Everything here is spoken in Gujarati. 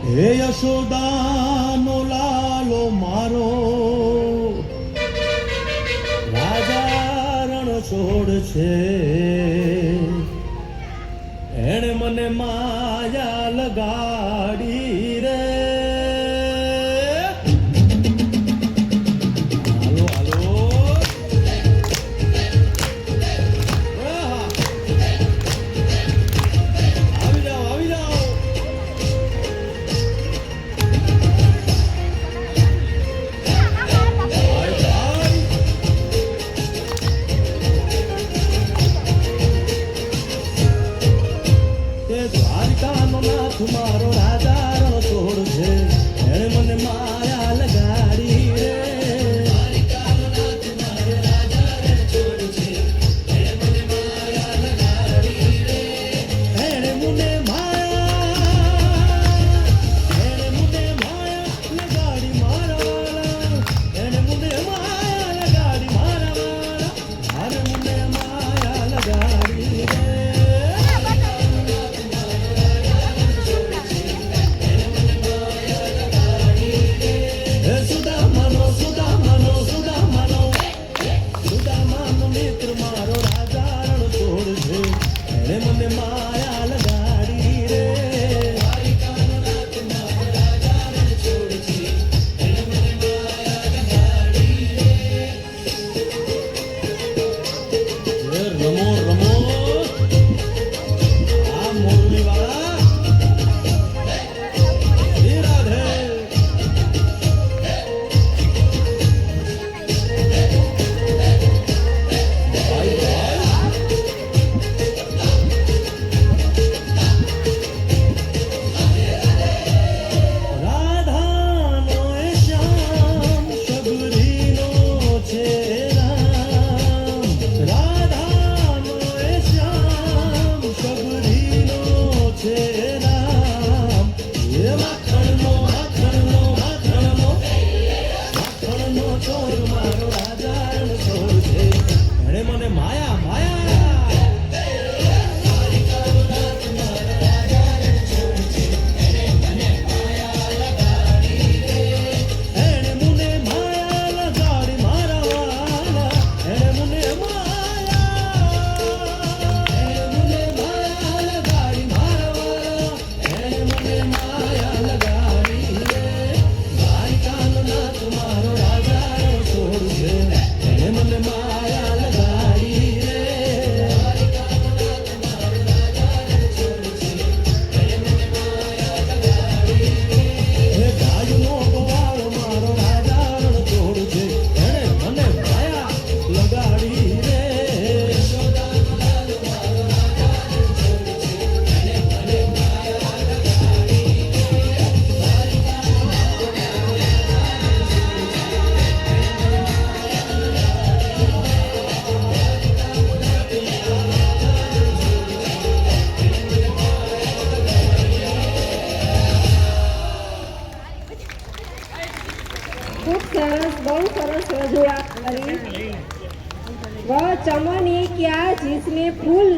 હે યશોદાનો લાલો મારો રાજા રણ છોડ છે એણે મને માયા લગાડી રે મારો રાજા રણ છોડ છે એણે મને માયા લગાડી રે એણે મને માયા લગાડી મારા એણે મને માયા લગાડી મારા અરે મને માયા લગાડી રે મને માયા લગાડી રે રમો રમો આ મોરલી વાળા રાધે મને માયા માયા એણે મને માયા લગાડી મારા વાલા એણે મને માયા લગાડી મારા વાલા એણે મને માયા લગાડી રે દ્વારિકાનો નાથ મારો રાજા છોડ છે એણે મને માયા લગાડી રે ગાયનો ગોવાળ મારો રાજા રણ છોડ છે એણે મને માયા લગાડી રે खूब सरस बहुत सरस रजूआत करी। वह चमन ही क्या जिसमें फूल